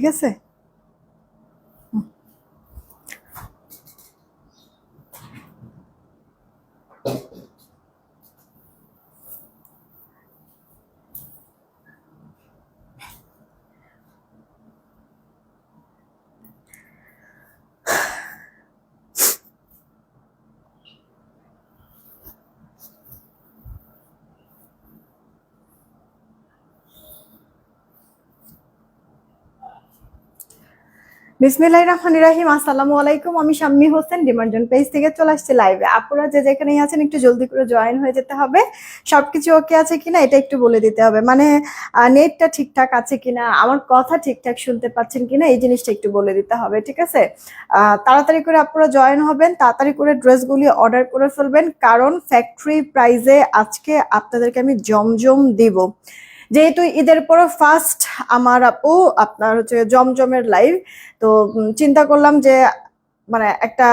ঠিক আছে। বিসমিল্লাহির রহমানির রহিম। আসসালামু আলাইকুম। আমি শাম্মী হোসেন ডিমার্জন পেজ থেকে চলে আসছি লাইভে। আপুরা যে যেখানেই আছেন একটু জলদি করে জয়েন হয়ে যেতে হবে। সবকিছু ওকে আছে কিনা এটা একটু বলে দিতে হবে, মানে নেটটা ঠিকঠাক আছে কিনা, আমার কথা ঠিকঠাক শুনতে পাচ্ছেন কিনা এই জিনিসটা একটু বলে দিতে হবে, ঠিক আছে। তাড়াতাড়ি করে আপুরা জয়েন হবেন, তাড়াতাড়ি করে ড্রেসগুলি অর্ডার করে ফেলবেন, কারণ ফ্যাক্টরি প্রাইজে আজকে আপনাদেরকে আমি জমজম দিব। যেহেতু ঈদের পর ফার্স্ট আমার আপু আপনার হচ্ছে জমজমের লাইভ, তো চিন্তা করলাম যে মানে একটা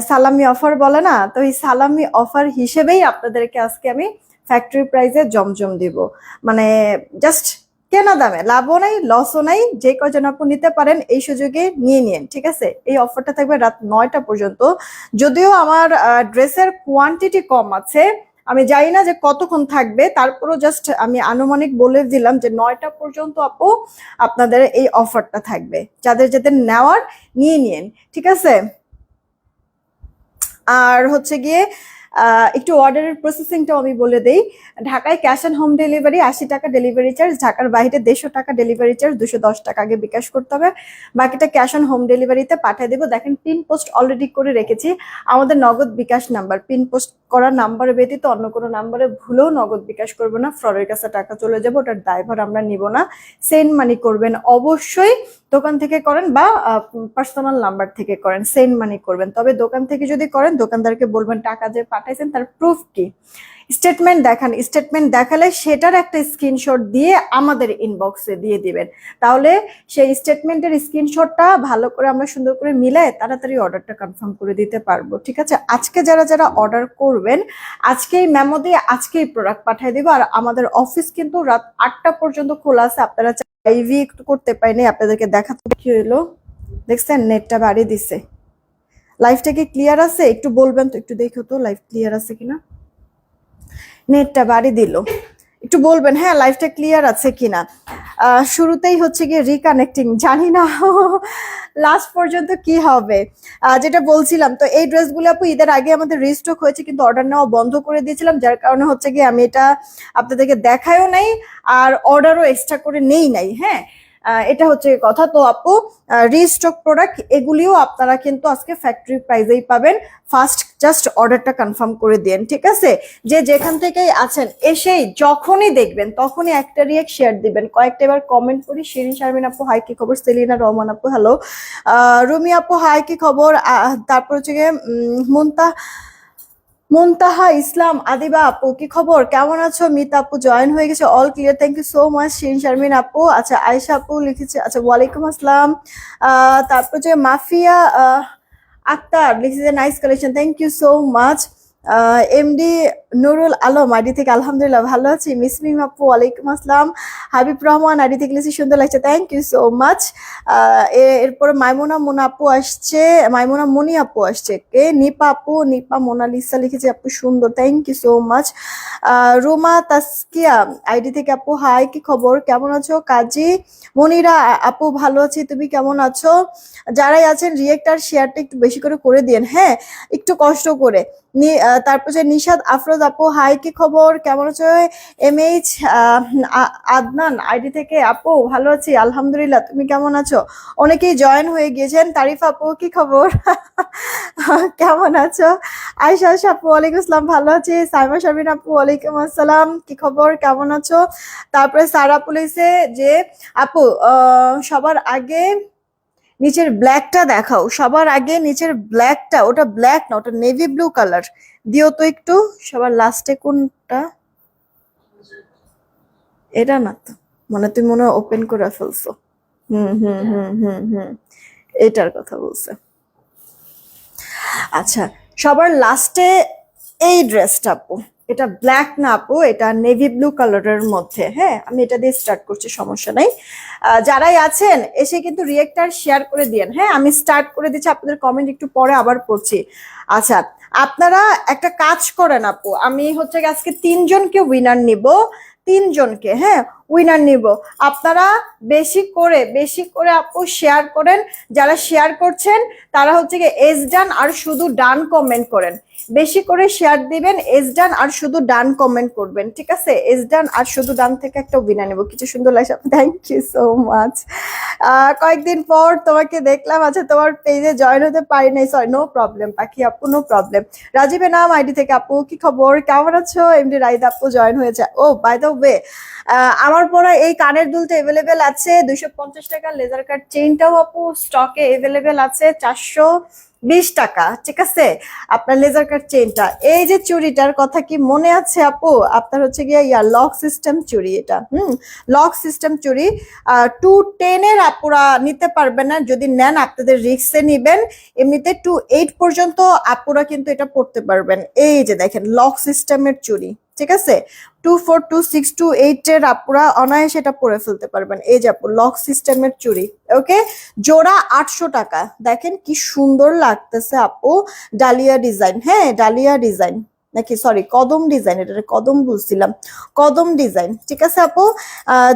সালামি অফার বলে না, তো এই সালামি অফার হিসেবেই আপনাদেরকে আজকে আমি ফ্যাক্টরি প্রাইজে জমজম দিব। মানে জাস্ট কেনা দামে, লাভও নাই লসও নাই, যে কয়জন আপু নিতে পারেন এই সুযোগে নিয়ে নিন, ঠিক আছে। এই অফারটা থাকবে রাত 9টা পর্যন্ত। যদিও আমার ড্রেসের কোয়ান্টিটি কম আছে, আমি জানি না যে কতক্ষণ থাকবে, তারপরও জাস্ট আমি আনুমানিক বলে দিলাম যে 9টা পর্যন্ত আপু আপনাদের এই অফারটা থাকবে। যাদের যাদের নেওয়ার নিয়ে নিন, ঠিক আছে। আর হচ্ছে গিয়ে একটু অর্ডারের প্রসেসিংটাও আমি বলে দেই। ঢাকায় ক্যাশ অন হোম ডেলিভারি 80 টাকা ডেলিভারি চার্জ, ঢাকার বাইরে 150 টাকা ডেলিভারি চার্জ, 210 টাকা আগে বিকাশ করতে হবে, বাকিটা ক্যাশ অন হোম ডেলিভারিতে পাঠিয়ে দেবো। দেখেন পিন পোস্ট অলরেডি করে রেখেছি, আমাদের নগদ বিকাশ নাম্বার, পিন পোস্ট করার নাম্বার ব্যতীত অন্য কোনো নাম্বারে ভুলেও নগদ বিকাশ করবো না, ফ্রডের কাছে টাকা চলে যাবে, ওটার দায়ভার আমরা নিব না। সেন্ড মানি করবেন অবশ্যই, দোকান থেকে করেন বা পার্সোনাল নাম্বার থেকে করেন, সেন্ড মানি করবেন। তবে দোকান থেকে যদি করেন দোকানদারকে বলবেন টাকা যে পাঠাইছেন তার প্রুফ কি, স্টেটমেন্ট দেখান, স্টেটমেন্ট দেখালে সেটার একটা স্ক্রিনশট দিয়ে আমাদের ইনবক্সে দিয়ে দিবেন, তাহলে সেই স্টেটমেন্টের স্ক্রিনশটটা ভালো করে আমরা সুন্দর করে মিলায় তাড়াতাড়ি অর্ডারটা কনফার্ম করে দিতে পারবো, ঠিক আছে। আজকে যারা যারা অর্ডার করবেন আজকেই মেমো দিয়ে আজকেই প্রোডাক্ট পাঠিয়ে দিব। আর আমাদের অফিস কিন্তু রাত 8টা পর্যন্ত খোলা আছে, আপনারা লাইভই একটু করতে পারিনি, আপনাদেরকে দেখাতে কি হলো দেখছেন, নেটটা বাড়িয়ে দিছে। লাইভটা কি ক্লিয়ার আছে একটু বলবেন তো, একটু দেখো তো লাইভ ক্লিয়ার আছে কিনা। নেটটা বাড়ি দিল, একটু বলবেন হ্যাঁ লাইভটা ক্লিয়ার আছে কিনা। শুরুতেই হচ্ছে গিয়ে রিকানেক্টিং, জানি না লাস্ট পর্যন্ত কি হবে। যেটা বলছিলাম, তো এই ড্রেসগুলো আপু ঈদের আগে আমাদের রিস্টক হয়েছে, কিন্তু অর্ডার নেওয়া বন্ধ করে দিয়েছিলাম, যার কারণে হচ্ছে গিয়ে আমি এটা আপনাদেরকে দেখায়ও নাই আর অর্ডারও এক্সট্রা করে নেই নাই। হ্যাঁ, এটা হচ্ছে কথা। তো আপু রিস্টক প্রোডাক্ট এগুলিও আপনারা কিন্তু আজকে ফ্যাক্টরি প্রাইজেই পাবেন, ফার্স্ট জাস্ট অর্ডারটা কনফার্ম করে দেন, ঠিক আছে। যে যেখান থেকেই আছেন এসেই যখনই দেখবেন তখনই একটা রিয়েক্ট শেয়ার দিবেন, কয়েকটা এবার কমেন্ট করি। শিরিন শারমিন আপু হাই কি খবর, সেলিনা রহমান আপু হ্যালো, রুমি আপু হাই কি খবর, তারপর হচ্ছে গিয়ে মুনতাহা ইসলাম আদিবা আপু কি খবর, কেমন আছো, মিতা আপু জয়েন হয়ে গেছে, all clear, thank you so much. Shirin Sharmin আপু, আচ্ছা আয়েশা আপু লিখেছে, আচ্ছা ওয়ালাইকুম আসসালাম। তারপর যে মাফিয়া আক্তার লিখেছে nice collection, thank you so much. MD Nurul Alam ID থেকে আলহামদুলিল্লাহ ভালো আছি। মিসমিম আপু ওয়ালাইকুম আসসালাম। হাবিব রহমান আইডি থেকে লিখেছে সুন্দর লাগছে, থ্যাংক ইউ সো মাচ। এরপর মাইমুনা মুনা আপু আসছে, মাইমুনা মনি আপু আসছে, কে নিপা আপু, নিপা মোনালিসা লিখেছে আপু সুন্দর, thank you so much. Ruma Taskia ID থেকে আপু হাই কি খবর, কেমন আছো। কাজী মনিরা আপু ভালো আছি, তুমি কেমন আছো। যারাই আছেন রিয়েক্ট আর শেয়ারটা একটু বেশি করে দিন, হ্যাঁ একটু কষ্ট করে। তারপর যে নিশাদ আফরোজ আপু হাই কি খবর, কেমন আছো। MH আদনান আইডি থেকে আপু ভালো আছি আলহামদুলিল্লাহ, তুমি কেমন আছো। অনেকেই জয়েন হয়ে গিয়েছেন। তারিফ আপু কি খবর কেমন আছো। আয়শা আপু ওয়ালাইকুম আসসালাম ভালো আছি। সাইমা শারমিন আপু ওয়ালাইকুম আসসালাম, কি খবর কেমন আছো। তারপরে সারা পুলিশে যে আপু সবার আগে নিচের ব্ল্যাকটা দেখাও, সবার আগে নিচের ব্ল্যাকটা, ওটা ব্ল্যাক না ওটা নেভি ব্লু কালার দিও তো একটু। সবার লাস্টে কোনটা, এটা না তো, মানে তুমি মনে হয় ওপেন করে ফেলছো। হুম হুম হুম হুম হুম, এটার কথা বলছে। আচ্ছা, সবার লাস্টে এই ড্রেসটা আপু, এটা ব্ল্যাক না আপু, এটা নেভি ব্লু কালারের মধ্যে। হ্যাঁ, আমি এটা দিয়ে স্টার্ট করছি, সমস্যা নাই। যারাই আছেন এসে কিন্তু রিয়েক্টার শেয়ার করে দিয়েন। হ্যাঁ, আমি স্টার্ট করে দিচ্ছি, আপনাদের কমেন্ট একটু পরে আবার পড়ছি। আচ্ছা, আপনারা একটা কাজ করেন আপু, আমি হচ্ছে আজকে 3জনকে উইনার নিব, 3জনকে, হ্যাঁ উইনার নিব। আপনারা বেশি করে আপু শেয়ার করেন। যারা শেয়ার করছেন তারা হচ্ছে গিয়ে এস ডান আর শুধু ডান কমেন্ট করেন। বেশি করে শেয়ার দিবেন, এস ডান আর শুধু ডান কমেন্ট করবেন, ঠিক আছে? এস ডান আর শুধু ডান থেকে একটা উইনার নেব। কিছু সুন্দর লাগছে, থ্যাংক ইউ সো মাচ। কয়েকদিন পর তোমাকে দেখলাম। আচ্ছা, তোমার পেজে জয়েন হতে পারি নাই, সরি, নো প্রবলেম পাখি আপু, নো প্রবলেম। রাজীবের নাম আইডি থেকে আপু, কি খবর, কেমন আছো? এমডি রাইদ আপু জয়েন হয়েছে। ও বাই দ্য ওয়ে, আমার পরে এই কানের দুলটা এভেলেবেল আছে 250 টাকা। লেজার কাট চেইনটাও আপু স্টকে এভেলেবেল আছে 420 টাকা, ঠিক আছে? আপনার লেজার কাট চেইনটা, এই যে চুড়িটার কথা কি মনে আছে আপু? আপনার হচ্ছে গিয়ে লক সিস্টেম চুড়ি এটা। লক সিস্টেম চুড়ি 210-এর আপুরা নিতে পারবেন না, যদি নেন আপনাদের রিক্সে নিবেন। এমনিতে 28 পর্যন্ত আপুরা কিন্তু এটা পড়তে পারবেন। এই যে দেখেন লক সিস্টেমের চুড়ি, ঠিক আছে? 24, 26, 28-এর আপুরা অনায়াসে এটা পরে ফেলতে পারবেন। এই যে আপু লক সিস্টেমের চুড়ি, ওকে, জোড়া 800 টাকা। দেখেন কি সুন্দর লাগতেছে আপু, ডালিয়া ডিজাইন। হ্যাঁ, ডালিয়া ডিজাইন নাকি, সরি কদম ডিজাইন, এটা কদম বলছিলাম, কদম ডিজাইন, ঠিক আছে আপু?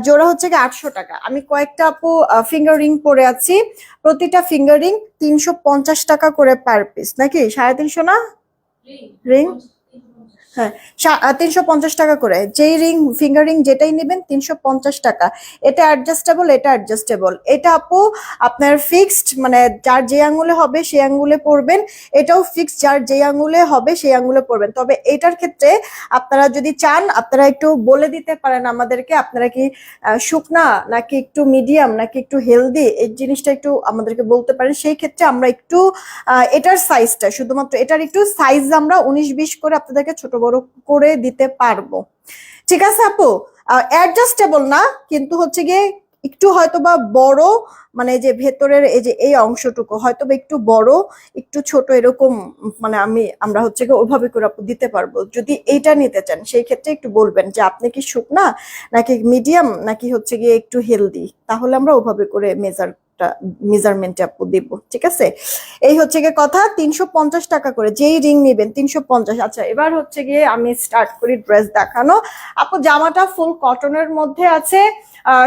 জোড়া হচ্ছে কি 800 টাকা। আমি কয়েকটা আপু ফিঙ্গার রিং পরে আছি, প্রতিটা ফিঙ্গার রিং 350 টাকা করে পার পিস, নাকি 350 না রিং? হ্যাঁ, 350 টাকা করে, যেই রিং ফিঙ্গার রিং যেটাই নেবেন 350 টাকা। এটা অ্যাডজাস্টেবল, এটা অ্যাডজাস্টেবল। এটা আপু আপনার ফিক্সড, মানে যার যে আঙ্গুলে হবে সেই আঙ্গুলে পরবেন। এটাও ফিক্সড, যার যে আঙ্গুলে হবে সেই আঙ্গুলে পরবেন। তবে এটার ক্ষেত্রে আপনারা যদি চান, আপনারা একটু বলে দিতে পারেন আমাদেরকে, আপনারা কি শুকনা নাকি একটু মিডিয়াম নাকি একটু হেলদি, এই জিনিসটা একটু আমাদেরকে বলতে পারেন। সেই ক্ষেত্রে আমরা একটু এটার সাইজটা, শুধুমাত্র এটার একটু সাইজ আমরা 19-20 করে আপনাদেরকে ছোট বড় করে দিতে পারবো, ঠিক আছে আপু? অ্যাডজাস্টেবল না, কিন্তু হচ্ছে গিয়ে একটু হয়তোবা বড়, মানে যে ভেতরের এই যে এই অংশটুকু হয়তোবা একটু বড় একটু ছোট এরকম, মানে আমরা হচ্ছে গিয়ে ওইভাবে করে আপু দিতে পারবো। যদি এইটা নিতে চান সেই ক্ষেত্রে একটু বলবেন যে আপনি কি শুকনা নাকি মিডিয়াম নাকি হচ্ছে গিয়ে একটু হেলদি, তাহলে আমরা ওভাবে করে মেজারমেন্টে আপু দিব, ঠিক আছে? এই হচ্ছে গিয়ে কথা। 350 টাকা করে যেই রিং নেবেন 350। আচ্ছা, এবার হচ্ছে গিয়ে আমি স্টার্ট করি ড্রেস দেখানো। আপু জামাটা ফুল কটনের মধ্যে আছে,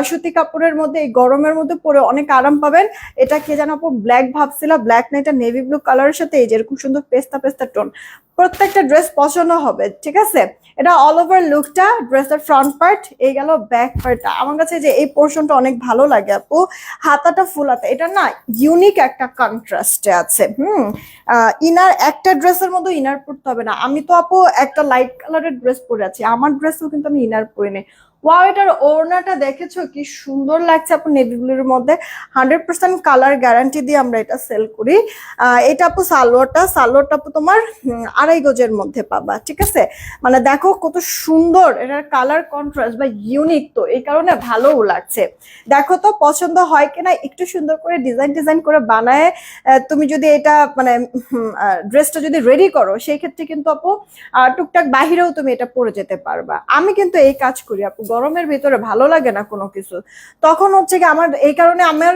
সুতি কাপড়ের মধ্যে, এই গরমের মধ্যে পরে অনেক আরাম পাবেন। এটা কে জানো আপু, ব্ল্যাক ভাবছিলাম, ব্ল্যাক না, এটা নেভি ব্লু কালারের সাথে এই যে এরকম সুন্দর পেস্তা পেস্তা টোন। প্রত্যেকটা ড্রেস পছন্দ হবে, ঠিক আছে? এটা অল ওভার লুকটা, ড্রেসের ফ্রন্ট পার্ট, এই গেল ব্যাক পার্টটা। আমার কাছে যে এই পোর্শনটা অনেক ভালো লাগে আপু, হাতাটা ফুল হাতা, এটা না ইউনিক একটা কন্ট্রাস্টে আছে। ইনার একটা ড্রেসের মধ্যে ইনার পরতে হবে না। আমি তো আপু একটা লাইট কালারের ড্রেস পরে আছি, আমার ড্রেসও কিন্তু আমি ইনার পরিনি। ওয়াও, এটার ওড়নাটা দেখেছো কি সুন্দর লাগছে আপু, নেভি ব্লুর মধ্যে। 100% কালার গ্যারান্টি দিয়ে আমরা এটা সেল করি। এটা আপু সালোয়ারটা আপু তোমার 2.5 গজের মধ্যে পাবা, ঠিক আছে? মানে দেখো কত সুন্দর এটার কালার কন্ট্রাস্ট বা ইউনিক, তো এই কারণে ভালোও লাগছে। দেখো তো পছন্দ হয় কিনা, একটু সুন্দর করে ডিজাইন করে বানায় তুমি যদি এটা মানে ড্রেসটা যদি রেডি করো, সেই ক্ষেত্রে কিন্তু আপু টুকটাক বাহিরেও তুমি এটা পরে যেতে পারবা। আমি কিন্তু এই কাজ করি আপু, গরমের ভিতরে ভালো লাগে না কোনো কিছু, তখন হচ্ছে কি আমার এই কারণে আমার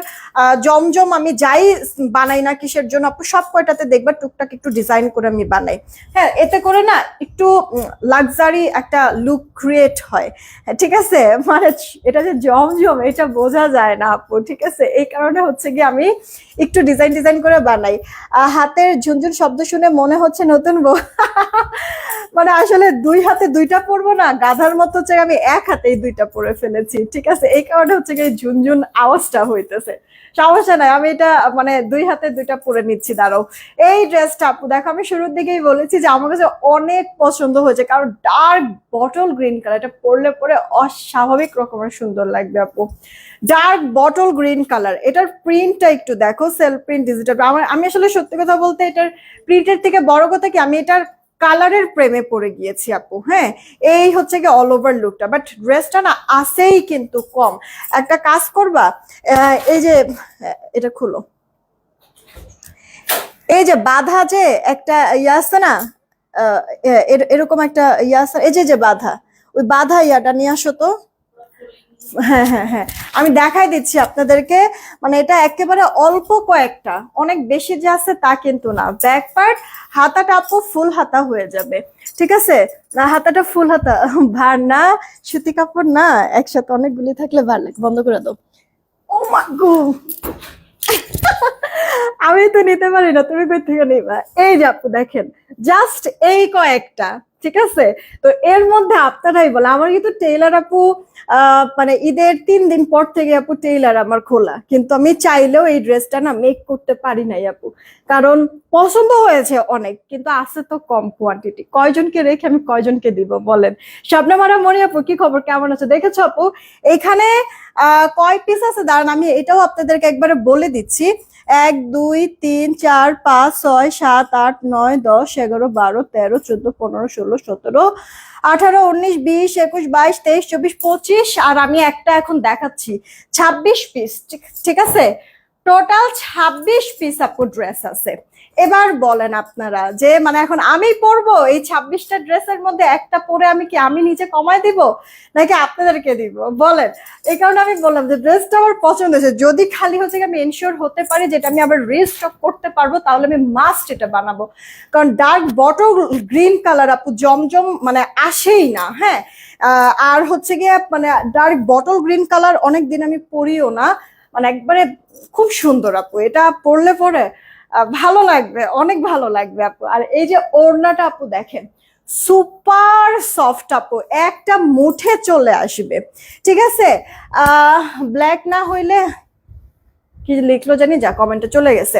জমজম আমি যাই বানাই না কিসের জন্য আপু, সব কয়টাতে দেখবা টুকটাক একটু ডিজাইন করে আমি বানাই। হ্যাঁ, এতে করে না একটু লাক্সারি একটা লুক ক্রিয়েট হয়, ঠিক আছে? মানে এটা যে জমজম এটা বোঝা যায় না আপু, ঠিক আছে? এই কারণে হচ্ছে কি আমি একটু ডিজাইন করে বানাই। হাতের ঝুনঝুন শব্দ শুনে মনে হচ্ছে নতুন বউ। মানে আসলে দুই হাতে দুইটা পরবো না, গাধার মতো হচ্ছে আমি এক হাতেই দুইটা পরে ফেলেছি, ঠিক আছে? এই কারণে হচ্ছে কি ঝুনঝুন আওয়াজটা হইতেছে। সমস্যা নাই, আমি এটা মানে দুই হাতে দুইটা পরে নিচ্ছি। দাঁড়াও, এই ড্রেসটা আপু দেখো, আমি শুরুর দিকেই বলেছি যে আমার কাছে অনেক পছন্দ হয়েছে, কারণ ডার্ক বটল গ্রিন কালার, এটা পরে অস্বাভাবিক রকমের সুন্দর লাগবে আপু। ডার্ক বটল গ্রিন কালার, এটার প্রিন্টটা একটু দেখো, সেলফ প্রিন্ট ডিজিটাল। আমি আসলে সত্যি কথা বলতে এটার প্রিন্টের থেকে বড় কথা কি, আমি এটার কালারের প্রেমে পড়ে গিয়েছি আপু। হ্যাঁ, এই হচ্ছে কি অল ওভার লুকটা, বাট ড্রেসটা না আসেই কিন্তু কম। একটা কাজ করবা, এই যে এটা খুলো, এই যে বাঁধা যে একটা ইয়ে আছে না, এরকম একটা ইয়া আছে, এই যে যে বাঁধা, ওই বাঁধা ইয়াটা নিয়ে আসো তো। হ্যাঁ হ্যাঁ হ্যাঁ, আমি দেখাই দিচ্ছি আপনাদেরকে। মানে এটা একেবারে অল্প কয়েকটা, অনেক বেশি যে আছে তা কিন্তু না। ব্যাক পার্ট, হাতাটা আপু ফুল হাতা হয়ে যাবে, ঠিক আছে? না হাতাটা ফুল হাতা ভার না, সুতি কাপড় না, একসাথে অনেকগুলি থাকলে ভার লাগে। বন্ধ করে দাও। ও মা গো, আমি তো নিতে পারি না, তুমি কই থেকে নিবা? এই যে আপু দেখেন, জাস্ট এই কয়েকটা, ঠিক আছে? তো এর মধ্যে আপনারাই বলে, আমার কিন্তু টেইলার আপু মানে ঈদের 3 দিন পর থেকে আপু টেইলার আমার খোলা, কিন্তু আমি চাইলেও এই ড্রেসটা না মেক করতে পারি নাই আপু, কারণ পছন্দ হয়েছে অনেক, কিন্তু আছে তো কম কোয়ান্টিটি। কয়জনকে রেখে আমি কয়জনকে দিব বলেন? স্বপ্নমারা মনি আপু, কি খবর, কেমন আছে? দেখেছো আপু এখানে কয় পিস আছে? দাঁড়ান আমি এটাও আপনাদেরকে একবারে বলে দিচ্ছি। 1 2 3 4 5 6 7 8 9 10 11 12 13 14 15 16 17 18 19 20 21 22 23 24 25, আর আমি একটা এখন দেখাচ্ছি 26 পিস, ঠিক আছে? টোটাল 26 পিস আপু ড্রেস আছে। এবার বলেন আপনারা যে মানে এখন আমি পরবো এই 26টা ড্রেসের মধ্যে একটা পরে আমি কি আমি নিচে কমায় দিব নাকি আপনাদেরকে দিব বলেন? এই কারণে আমি বললাম যে ড্রেসটা আমার পছন্দ হয়েছে, যদি খালি হচ্ছে আমি এনশিওর হতে পারি যেটা আমি আবার রিস্টক করতে পারবো, তাহলে আমি মাস্ট এটা বানাবো। কারণ ডার্ক বটল গ্রিন কালার আপু জমজম মানে আসেই না, হ্যাঁ। আর হচ্ছে গিয়ে মানে ডার্ক বটল গ্রিন কালার অনেকদিন আমি পরিও না, মানে একবারে খুব সুন্দর আপু, এটা পরলে পরে ভালো লাগবে, অনেক ভালো লাগবে আপু। আর এই যে ওড়নাটা আপু দেখেন, সুপার সফট আপু, একটা মুঠে চলে আসবে, ঠিক আছে? ব্ল্যাক না হইলে কি লিখলো জানি, যা কমেন্টে চলে গেছে।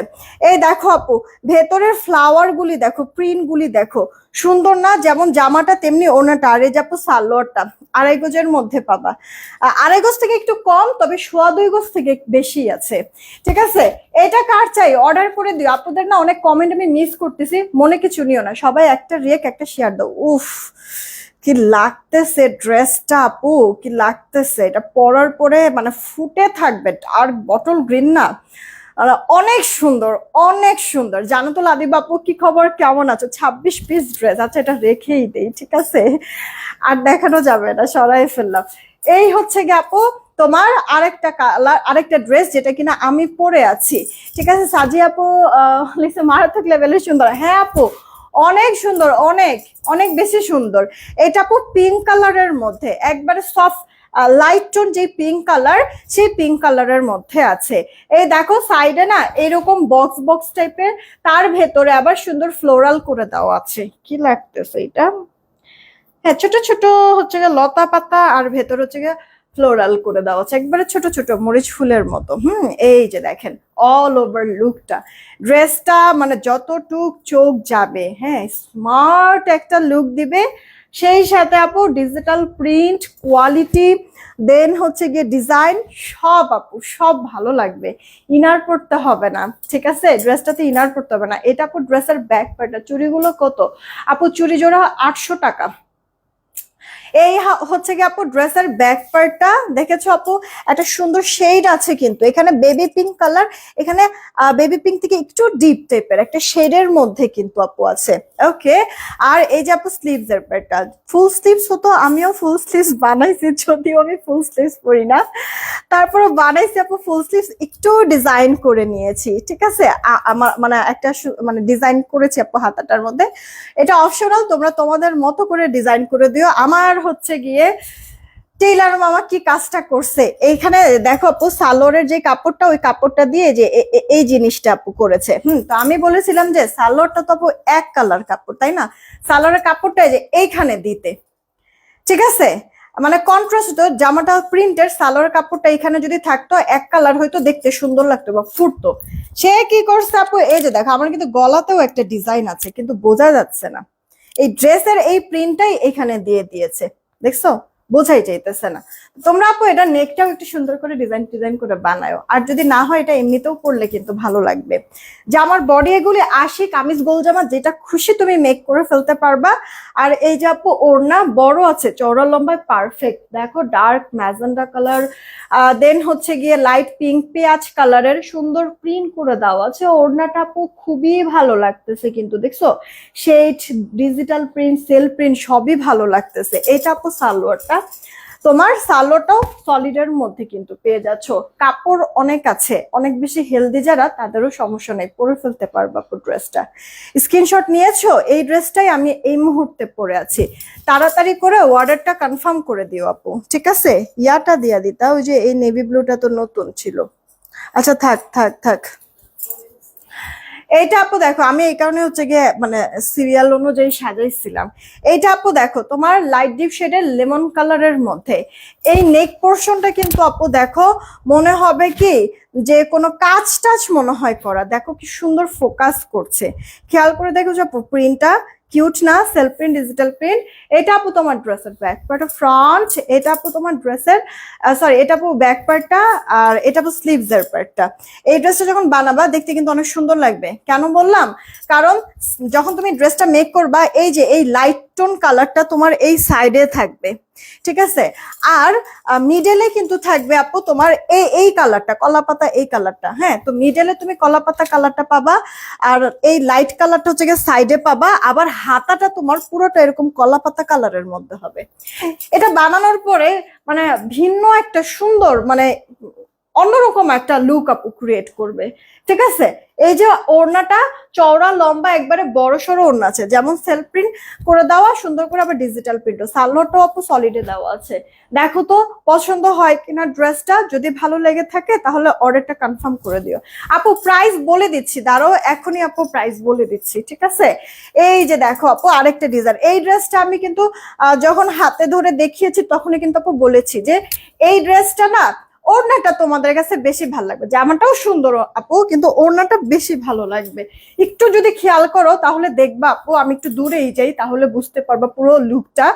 এই দেখো আপু, ভেতরের ফ্লাওয়ার গুলি দেখো, প্রিন্ট গুলি দেখো, সুন্দর না? যেমন জামাটা তেমনি ওনাটা। আর এই যে আপু সালোয়ারটা 2.5 গজের মধ্যে পাবা, 2.5 গজ থেকে একটু কম, তবে 1.25 গজ থেকে বেশি আছে, ঠিক আছে? এটা কার চাই অর্ডার করে দিও। আপনাদের না অনেক কমেন্ট আমি মিস করতেছি, মনে কিছু নিও না, সবাই একটা রিয়েক্ট একটা শেয়ার দাও। উফ কি লাগতেছে ড্রেসটা আপু, কি লাগতেছে! এটা পরার পরে মানে ফুটে থাকবে, আর বটল গ্রিন না, অনেক সুন্দর, অনেক সুন্দর। জানো তো লাদি বাপু, কি খবর, কেমন আছো? 26 পিস ড্রেস, আচ্ছা এটা রেখেই দেই, ঠিক আছে? আর দেখানো যাবে না, সরাই ফেললাম। এই হচ্ছে গিয়ে আপু তোমার আরেকটা কালার, আরেকটা ড্রেস যেটা কিনা আমি পরে আছি, ঠিক আছে? সাজি আপু লিখছে মারাত্মক লেভেলের সুন্দর। হ্যাঁ আপু, অনেক সুন্দর, অনেক অনেক বেশি সুন্দর। এটা আপু পিঙ্ক কালারের মধ্যে, একবারে সফট লাইট টোন যে পিঙ্ক কালার, সেই পিঙ্ক কালারের মধ্যে আছে। এই দেখো সাইডে না এরকম বক্স বক্স টাইপের, তার ভেতরে আবার সুন্দর ফ্লোরাল করে দেওয়া আছে। কি লাগতেছে এটা? হ্যাঁ, ছোট ছোট হচ্ছে গিয়ে লতা পাতা, আর ভেতর হচ্ছে গিয়ে ফ্লোরাল করে দেওয়া আছে, একবারে ছোট ছোট মরিচ ফুলের মতো। এই যে দেখেন অল ওভার লুকটা, ড্রেসটা মানে যতটুক চোখ যাবে, হ্যাঁ, স্মার্ট একটা লুক দিবে। সেই সাথে আপু ডিজিটাল প্রিন্ট কোয়ালিটি, দেন হচ্ছে গিয়ে ডিজাইন, সব আপু সব ভালো লাগবে। ইনার পড়তে হবে না, ঠিক আছে? ড্রেসটাতে ইনার পড়তে হবে না। এটা আপু ড্রেসের ব্যাক পার্টটা, চুড়িগুলো কত আপু? চুড়ি জোড়া 800 টাকা। এই হচ্ছে কি আপু ড্রেসের ব্যাক পার্টটা, দেখেছো আপু? একটা সুন্দর শেড আছে কিন্তু এখানে, বেবি পিঙ্ক কালার, এখানে বেবি পিঙ্ক থেকে একটু ডিপ টাইপের একটা শেডের মধ্যে কিন্তু আপু আছে, ওকে? আর এই যে আপু স্লিভস এর পার্টটা, ফুল স্লিভস হতো, আমিও ফুল স্লিভস বানাইছি, যদিও আমি ফুল স্লিভস পরি না, তারপরে বানাইছি আপু ফুল স্লিভস, একটু ডিজাইন করে নিয়েছি, ঠিক আছে? আমার মানে একটা মানে ডিজাইন করেছি আপু হাতাটার মধ্যে। এটা অপশনাল, তোমরা তোমাদের মতো করে ডিজাইন করে দিও। আমার হচ্ছে গিয়ে টেইলার মামা কি কাজটা করছে এইখানে দেখো আপু, সালোয়ারের যে কাপড়টা, ওই কাপড়টা দিয়ে যে এই জিনিসটা আপু করেছে। তো আমি বলেছিলাম যে সালোয়ারটা তো আপু এক কালার কাপড়, তাই না? সালোয়ারের কাপড়টা যে এইখানে দিতে, ঠিক আছে? মানে কন্ট্রাস্ট হতো, জামাটা প্রিন্টের, সালোয়ার কাপড়টা এখানে যদি থাকতো এক কালার হয়তো দেখতে সুন্দর লাগতো বা ফুটতো। সে কি করছে আপু, এই যে দেখো আমার কিন্তু গলাতেও একটা ডিজাইন আছে, কিন্তু বোঝা যাচ্ছে না। এই ড্রেসের এই প্রিন্টটাই এখানে দিয়ে দিয়েছে, দেখছো? বোঝাই যাইতেছে না। তোমরা আপু এটা নেকটাও একটু সুন্দর করে ডিজাইন করে বানায়ো, আর যদি না হয় এটা এমনিতেও পরলে কিন্তু ভালো লাগবে। জামার বডি এগুলি 80, কামিজ গোল জামা যেটা খুশি তুমি মেক করে ফেলতে পারবা। আর এই যে আপু ওড়না বড় আছে, চওড়া লম্বায় পারফেক্ট। দেখো ডার্ক ম্যাজেন্ডা কালার, দেন হচ্ছে গিয়ে লাইট পিঙ্ক পেঁয়াজ কালারের সুন্দর প্রিন্ট করে দেওয়া আছে। ওড়নাটা আপু খুবই ভালো লাগতেছে কিন্তু, দেখছো শেড, ডিজিটাল প্রিন্ট, সেল প্রিন্ট সবই ভালো লাগতেছে। এটা আপু সালোয়ারটা, তোমার সালোয়ারটাও সলিডের মধ্যে কিন্তু পেয়ে যাচ্ছ। কাপড় অনেক আছে, অনেক বেশি হেলদি যারা তাদেরও সমস্যা নেই, পরে ফেলতে পারবা আপু ড্রেসটা। স্ক্রিনশট নিয়েছো? এই ড্রেসটাই আমি এই মুহূর্তে পরে আছি, তাড়াতাড়ি করে অর্ডারটা কনফার্ম করে দিও আপু, ঠিক আছে? ইয়াটা দিয়া দিতা, ওই যে এই নেভি ব্লুটা তো নতুন ছিল। আচ্ছা থাক থাক থাক। এইটা আপু দেখো, আমি এই কারণে হচ্ছে গিয়ে মানে সিরিয়াল অনুযায়ী সাজাইছিলাম। এইটা আপু দেখো তোমার লাইট ডিপ শেডের লেমন কালারের মধ্যে। এই নেক পোর্শনটা কিন্তু আপু দেখো মনে হবে কি যে কোনো কাজ টাচ মনে হয় করা, দেখো কি সুন্দর ফোকাস করছে। খেয়াল করে দেখো যে আপু প্রিন্টটা কিউট না? Self print, digital print. এটা আপু তোমার ড্রেসের ব্যাক পার্ট, ফ্রন্ট। এটা আপু তোমার ড্রেসের সরি, এটা আপু ব্যাক পার্টটা, আর এটা আপু স্লিভস এর পার্টটা। এই ড্রেসটা যখন বানাবা দেখতে কিন্তু অনেক সুন্দর লাগবে। কেন বললাম? কারণ যখন তুমি ড্রেসটা মেক করবা, এই যে এই লাইট টোন কালারটা তোমার এই সাইডে থাকবে, ঠিক আছে? আর মিডলে কিন্তু থাকবে আপু তোমার এই কালারটা, কলাপাতা এই কালারটা। হ্যাঁ, তো মিডলে তুমি কলাপাতা কালারটা পাবা, আর এই লাইট কালারটা হচ্ছে গিয়ে সাইডে পাবা। আবার হাতাটা তোমার পুরোটা এরকম কলাপাতা কালারের মধ্যে হবে। এটা বানানোর পরে মানে ভিন্ন একটা সুন্দর মানে অন্যরকম একটা লুক আপু ক্রিয়েট করবে, ঠিক আছে? এই যে ওড়নাটা চওড়া লম্বা একবারে বড় সড়ো ওড়না আছে, যেমন সেলফ প্রিন্ট করে দেওয়া সুন্দর করে, আবার ডিজিটাল প্রিন্টও। সালোয়ারটাও আপু সলিডে দেওয়া আছে। দেখো তো পছন্দ হয় কিনা ড্রেসটা, যদি ভালো লেগে থাকে তাহলে অর্ডারটা কনফার্ম করে দিও আপু। প্রাইস বলে দিচ্ছি, দাঁড়াও এখনই আপু প্রাইস বলে দিচ্ছি, ঠিক আছে? এই যে দেখো আপু আরেকটা ডিজাইন। এই ড্রেসটা আমি কিন্তু যখন হাতে ধরে দেখিয়েছি তখনই কিন্তু আপু বলেছি যে এই ড্রেসটা না ওড়নাটা তোমাদের কাছে বেশি ভালো লাগবে। জামাটাও সুন্দর আপু, কিন্তু ওড়নাটা বেশি ভালো লাগবে। একটু যদি খেয়াল করো তাহলে দেখবা আপু, আমি একটু দূরেই যাই তাহলে বুঝতে পারবা পুরো লুকটা।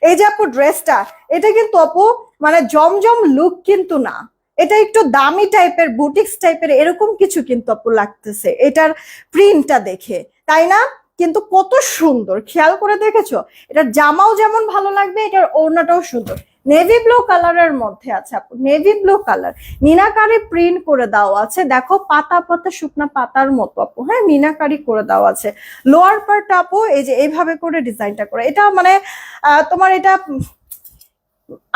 এই যে আপু ড্রেসটা, এটা কিন্তু আপু মানে জমজম লুক কিন্তু না, এটা একটু দামি টাইপের, বুটিক্স টাইপের এরকম কিছু কিন্তু আপু লাগতেছে এটার প্রিন্টটা দেখে, তাই না? কিন্তু কত সুন্দর, খেয়াল করে দেখেছো? এটার জামাও যেমন ভালো লাগবে, এটার ওড়নাটাও সুন্দর। নেভি ব্লু কালারের মধ্যে আছে আপু, navy blue colour, meenakari print করে দেওয়া আছে। দেখো পাতা পাতা শুকনা পাতার মতো আপু, হ্যাঁ মিনাকারি করে দেওয়া আছে। লোয়ার পার্ট আপু এই যে এইভাবে করে ডিজাইনটা করে, এটা মানে তোমার এটা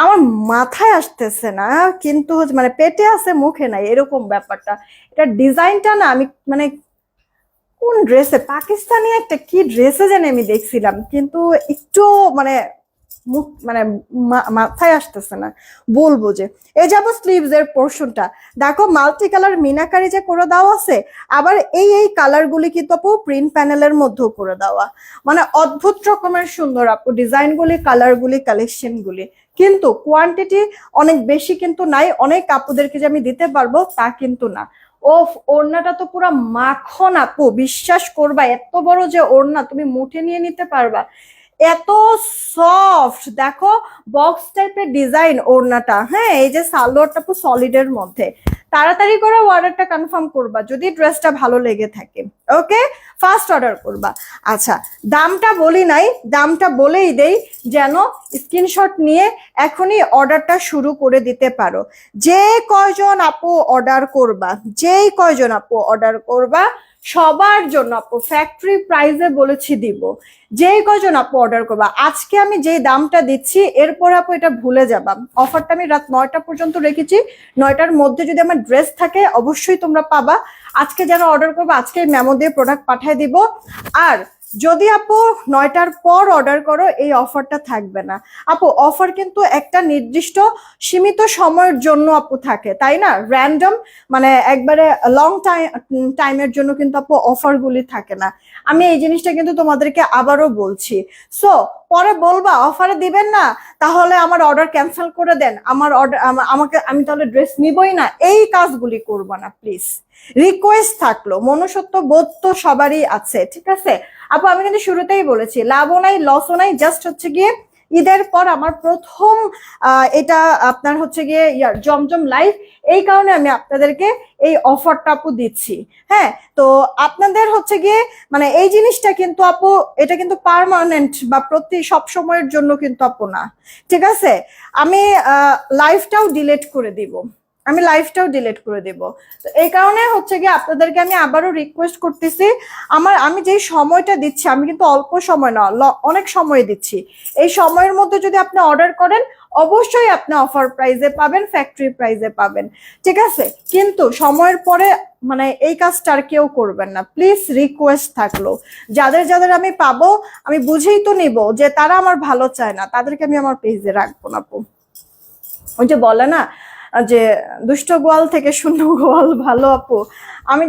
আমার মাথায় আসতেছে না, কিন্তু মানে পেটে আছে মুখে নাই এরকম ব্যাপারটা। এটা ডিজাইনটা না আমি মানে কোন ড্রেসে, পাকিস্তানি একটা কি ড্রেসে জানি আমি দেখছিলাম, কিন্তু একটু মানে মুখ মানে মাথায় আসতেছে না বলবো যে। এই যাবো স্লিভস এর পোর্শনটা, দেখো মাল্টি কালার মিনাকারি যে করে দেওয়া আছে, আবার এই কালার গুলি কিন্তু আপু প্রিন্ট প্যানেলের মধ্যেও করে দেওয়া, মানে অদ্ভুত রকমের সুন্দর আপু ডিজাইন গুলি, কালার গুলি, কালেকশন গুলি। কিন্তু কোয়ান্টিটি অনেক বেশি কিন্তু নাই, অনেক আপুদেরকে যে আমি দিতে পারবো তা কিন্তু না। ওফ, ওড়নাটা তো পুরো মাখন আপু, বিশ্বাস করবা এত বড় যে ওড়না তুমি মুঠে নিয়ে নিতে পারবা, এত সফট। দেখো বক্স টাইপের ডিজাইন ওড়নাটা। হ্যাঁ, এই যে সালোয়ারটা পুরো সলিডের মধ্যে। তাড়াতাড়ি করে অর্ডারটা কনফার্ম করবা যদি ড্রেসটা ভালো লেগে থাকে, ওকে? ফার্স্ট অর্ডার করবা। আচ্ছা, দামটা বলি নাই, দামটা বলেই দেই যেন স্ক্রিনশট নিয়ে এখনই অর্ডারটা শুরু করে দিতে পারো। যে কয়জন আপু অর্ডার করবা, যেই কয়জন আপু অর্ডার করবা সবার জন্য আপু ফ্যাক্টরি প্রাইসে বলেছি দিব। যেই কয়জন আপু অর্ডার করবা, আজকে আমি যেই দামটা দিচ্ছি এরপর আপু এটা ভুলে যাবা। অফারটা আমি রাত 9টা পর্যন্ত রেখেছি, 9টার মধ্যে যদি আমার ড্রেস থাকে অবশ্যই তোমরা পাবা। আজকে যারা অর্ডার করবে আজকে মেমো দিয়ে প্রোডাক্ট পাঠিয়ে দিব। আর যদি আপু 9টার পর অর্ডার করো এই অফারটা থাকবে না আপু। অফার কিন্তু একটা নির্দিষ্ট সীমিত সময়ের জন্য আপু থাকে, তাই না? র্যান্ডম মানে একবারে লং টাইমের জন্য কিন্তু আপু অফার গুলি থাকে না। আমি এই জিনিসটা কিন্তু তোমাদেরকে আবারও বলছি। সো পরে বলবা অফারে দিবেন না, তাহলে আমার অর্ডার ক্যান্সেল করে দেন, আমার অর্ডার আমাকে আমি তাহলে ড্রেস নিবই না, এই কাজগুলি করবা না প্লিজ। রিকোয়েস্ট থাকলো, মনুষ্যত্ব বোধ তো সবারই আছে, ঠিক আছে আপু? আমি কিন্তু শুরুতেই বলেছি লাভও নাই লসও নাই, জাস্ট হচ্ছে গিয়ে ঈদের পর আমার প্রথম এটা আপনার হচ্ছে গিয়ে জমজম লাইভ, এই কারণে আমি আপনাদেরকে এই অফারটা আপু দিচ্ছি। হ্যাঁ, তো আপনাদের হচ্ছে গিয়ে মানে এই জিনিসটা কিন্তু আপু, এটা কিন্তু পার্মানেন্ট বা প্রতি সব সময়ের জন্য কিন্তু আপু না, ঠিক আছে? আমি লাইভটাও ডিলিট করে দিব, আমি লাইভটাও ডিলিট করে দিব। তো এই কারণে হচ্ছে গিয়ে আপনাদেরকে আমি আবারও রিকোয়েস্ট করতেছি, আমি যেই সময়টা দিচ্ছি আমি কিন্তু অল্প সময় না, অনেক সময় দিচ্ছি। এই সময়ের মধ্যে যদি আপনি অর্ডার করেন অবশ্যই আপনি অফার প্রাইসে পাবেন, ফ্যাক্টরি প্রাইসে পাবেন, ঠিক আছে? কিন্তু সময়ের পরে মানে এই কাজটা আর কেউ করবেন না, প্লিজ রিকোয়েস্ট থাকলো। যাদের যাদের আমি পাবো আমি বুঝেই তো নিব যে তারা আমার ভালো চায় না, তাদেরকে আমি আমার পেজে রাখবো না আপু। ওই যে বলে না যে দুষ্ট গোয়াল থেকে শূন্য গোয়াল ভালো আপু, আমি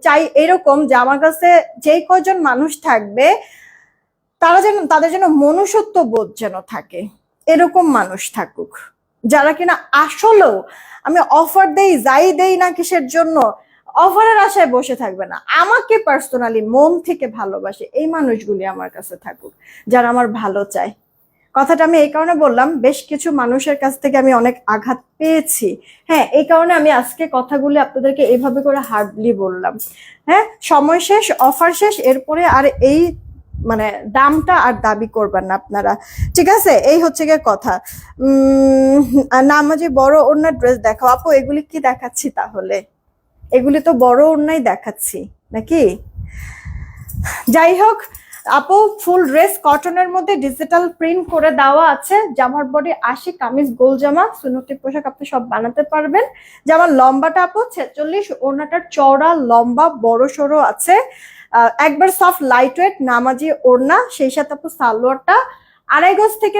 চাই এরকম যে আমার কাছে যেই কয়জন মানুষ থাকবে তাদের যেন মনুষ্যত্ব বোধ যেন থাকে, এরকম মানুষ থাকুক, যারা কিনা আসলেও আমি অফার দেই যাই দেই না কিসের জন্য অফারের আশায় বসে থাকবে না, আমাকে পার্সোনালি মন থেকে ভালোবাসে, এই মানুষগুলি আমার কাছে থাকুক, যারা আমার ভালো চায়। কথাটা আমি এই কারণে বললাম, বেশ কিছু মানুষের কাছ থেকে আমি অনেক আঘাত পেয়েছি। হ্যাঁ, এই কারণে আমি আজকে কথাগুলি আপনাদেরকে এইভাবে করে হার্ডলি বললাম। হ্যাঁ, সময় শেষ, অফার শেষ, এরপরে আর এই মানে দামটা আর দাবি করবেন না আপনারা, ঠিক আছে? এই হচ্ছে গিয়ে কথা। নামাজি বড় ওড়নার ড্রেস দেখাও আপু, এগুলি কি দেখাচ্ছি তাহলে? এগুলি তো বড় ওড়নাই দেখাচ্ছি নাকি? যাই হোক আপু, ফুল ড্রেস কটনের মধ্যে ডিজিটাল প্রিন্ট করে দেওয়া আছে, জামার বডি 80, কামিজ গোল জামা, সুন্নতি পোশাক আপনি সব বানাতে পারবেন। জামার লম্বাটা আপু 46, ওড়নাটার চওড়া লম্বা বড় সড়ো আছে, একবার সফট লাইট ওয়েট নামাজি ওড়না, সেই সাথে আপু সালোয়ারটা 2.5 গজ থেকে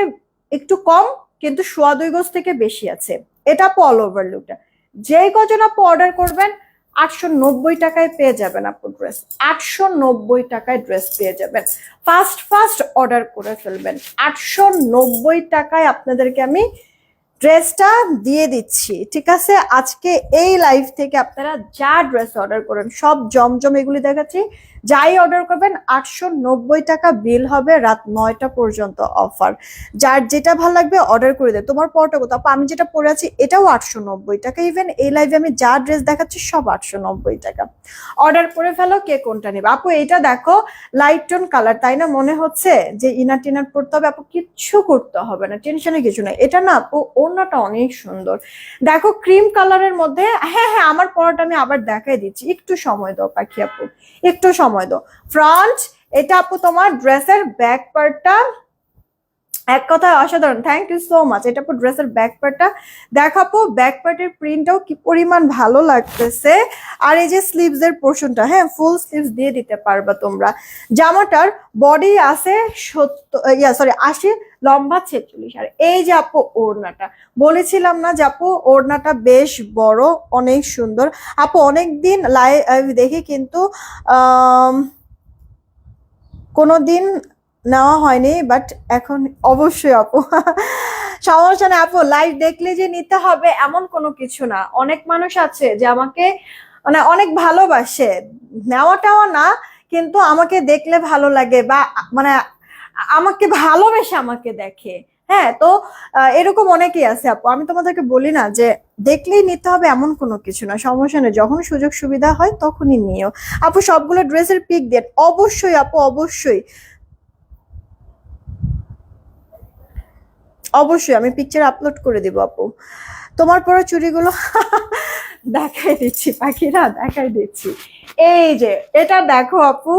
একটু কম কিন্তু 2.25 গজ থেকে বেশি আছে। এটা আপু অল ওভার লুকটা, যেই কজন আপু অর্ডার করবেন 890 টাকায় পেয়ে যাবেন আপু ড্রেস, 890 টাকায় ড্রেস পেয়ে যাবেন। ফার্স্ট অর্ডার করে ফেলবেন, 890 টাকায় আপনাদেরকে আমি ড্রেসটা দিয়ে দিচ্ছি, ঠিক আছে? আজকে এই লাইভ থেকে আপনারা যা ড্রেস অর্ডার করেন সব জমজম এগুলি দেখাচ্ছি, যাই অর্ডার করবেন 890 টাকা বিল হবে, রাত 9টা পর্যন্ত অফার। যার যেটা ভালো লাগবে অর্ডার করে দেয়। তোমার পরটা কোথাও আমি যেটা পরে আছি এটাও 890 টাকা, ইভেন এই লাইভে আমি যা ড্রেস দেখাচ্ছি সব 890 টাকা। অর্ডার করে ফেলো, কে কোনটা নেবে। আপু এইটা দেখো লাইট টোন কালার, তাই না? মনে হচ্ছে যে ইনার টিনার পড়তে হবে, আপু কিচ্ছু করতে হবে না, টেনশনে কিছু নাই। এটা না আপু ওড়নাটা অনেক সুন্দর, দেখো ক্রিম কালারের মধ্যে। হ্যাঁ হ্যাঁ, আমার পরটা আমি আবার দেখাই দিচ্ছি, একটু সময় দাও পাখি আপু, একটু সময় দাও। ফ্রন্ট, এটা আপু তোমার ড্রেসের ব্যাক পার্টটা এক কথায় অসাধারণ, থ্যাংক ইউ সো মাচ। এটা আপু ড্রেসের ব্যাক পার্টটা দেখাবো, ব্যাক পার্টের প্রিন্টটাও কি পরিমাণ ভালো লাগতেছে। আর এই যে স্লিভস এর পোর্শনটা, হ্যাঁ ফুল স্লিভস দিয়ে দিতে পারবা তোমরা। জামাটার বডি আছে 80, লম্বা 46, আর এই যে আপু ওড়নাটা বলেছিলাম না যে আপু ওড়নাটা বেশ বড়, অনেক সুন্দর। আপু অনেকদিন লাইভ দেখি কিন্তু কোনোদিন নেওয়া হয়নি, বাট এখন অবশ্যই আপু সমস্যা না আপু, লাইভ দেখলে যে নিতে হবে এমন কোনো কিছু না। অনেক মানুষ আছে যে আমাকে মানে অনেক ভালোবাসে, নেওয়াটাও না কিন্তু আমাকে দেখলে ভালো লাগে বা মানে আমাকে ভালোবেসে আমাকে দেখে। হ্যাঁ, তো এরকম অনেকেই আছে আপু, আমি তোমাদেরকে বলি না যে দেখলেই নিতে হবে এমন কোনো কিছু না, সমস্যা নেই, যখন সুযোগ সুবিধা হয় তখনই নিও। আপু সবগুলো ড্রেসের পিক দেন অবশ্যই আপু, অবশ্যই অবশ্যই আমি পিকচার আপলোড করে দিব আপু। তোমার পরে চুড়িগুলো দেখাই দিচ্ছি পাখিরা, দেখাই দিচ্ছি। এই যে এটা দেখো আপু,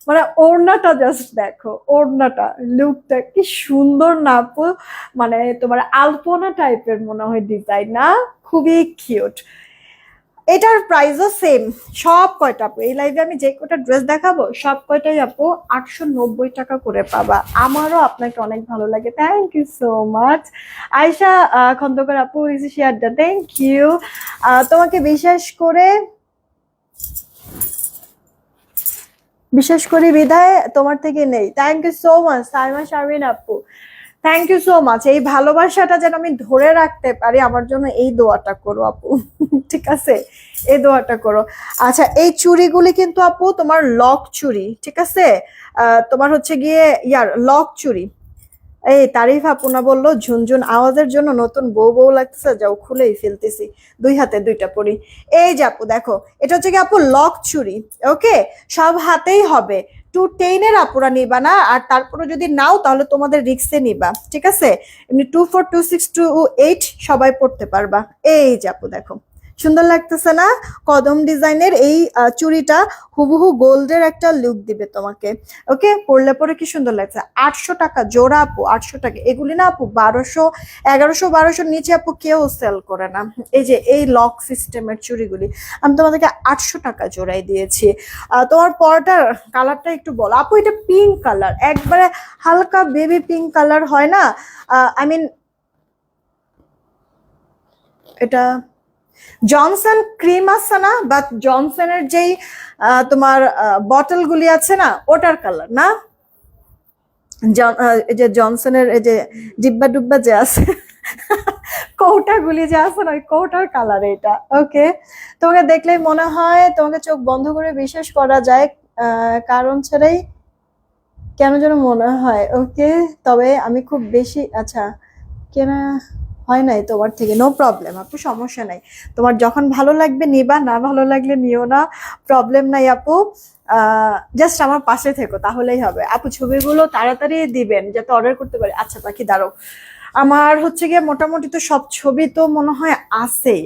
মানে ওড়নাটা জাস্ট দেখো, ওড়নাটা লুকটা কি সুন্দর না আপু, মানে তোমার আলপনা টাইপের মনে হয় ডিজাইন না, খুবই কিউট। এটার প্রাইসও সেম সব কয়টা আপু, এই লাইভে আমি যে কয়টা ড্রেস দেখাবো সব কয়টাই আপু 890 টাকা করে পাবা। আমারও আপনাকে অনেক ভালো লাগে, thank you so much. Ayesha Khandakar আপু ইজ শেয়ারটা, থ্যাংক ইউ। তোমাকে বিশেষ করে বিদায় তোমার থেকে নেই, thank you so much. Saima Sharmin আপু, থ্যাংক ইউ সো মাচ। এই ভালোবাসাটা যেন আমি ধরে রাখতে পারি আমার জন্য এই দোয়াটা করো আপু ঠিক আছে, এই দোয়াটা করো। আচ্ছা, এই চুড়িগুলি কিন্তু আপু তোমার লক চুড়ি, ঠিক আছে? তোমার হচ্ছে গিয়ে লক চুড়ি, এই তারিফ আপু না বললো ঝুনঝুন আওয়াজের জন্য নতুন বউ বউ লাগতেছে, যাও খুলেই ফেলতেছি, দুই হাতে দুইটা পরি। এই যে আপু দেখো, এটা হচ্ছে কি আপু লক চুড়ি, ওকে, সব হাতেই হবে। 210-এর আপুরা নিবা না, আর তারপরে যদি নাও তাহলে তোমাদের রিক্সে নিবা, ঠিক আছে? এমনি 24, 26, 28 সবাই পড়তে পারবা। এই যে আপু দেখো, সুন্দর লাগতেছে না? কদম ডিজাইনের এই চুড়িটা হুবহু গোল্ডের একটা লুক দিবে তোমাকে। ওকে, পরলে পরে কি সুন্দর লাগছে। 800 টাকা জোড়া আপু, 800 টাকা। এগুলি না আপু 1200, 1100, 1200 নিচে আপু কেউ সেল করে না। এই যে এই লক সিস্টেমের চুড়িগুলি আমি তোমাদেরকে 800 টাকা জোড়াই দিয়েছি। তোমার পরটার কালারটা একটু বলো আপু। এটা পিঙ্ক কালার, একবারে হালকা বেবি পিঙ্ক কালার হয় না, আই মিন এটা জনসন ক্রিম আছে না, বা জনসনের যেই তোমার বটল গুলি আছে না, ওটার কালার না? এই যে জনসনের এই যে ডিব্বা ডুব্বা যে আছে কৌটা গুলি যে আছে না, ওই কৌটার কালার এটা। ওকে, তোমাকে দেখলেই মনে হয়, তোমাকে চোখ বন্ধ করে বিশ্বাস করা যায় কারণ ছাড়াই কেন যেন মনে হয়। ওকে, তবে আমি খুব বেশি, আচ্ছা কেনা হয় নাই তোমার থেকে, নো প্রবলেম আপু, সমস্যা নাই। তোমার যখন ভালো লাগবে নিবা, না ভালো লাগলে নিও না, প্রবলেম নাই আপু। জাস্ট আমার পাশে থেকো তাহলেই হবে আপু। ছবিগুলো তাড়াতাড়ি দিবেন যাতে অর্ডার করতে পারি। আচ্ছা পাখি দাঁড়াও, আমার হচ্ছে গিয়ে মোটামুটি তো সব ছবি তো মনে হয় আছেই।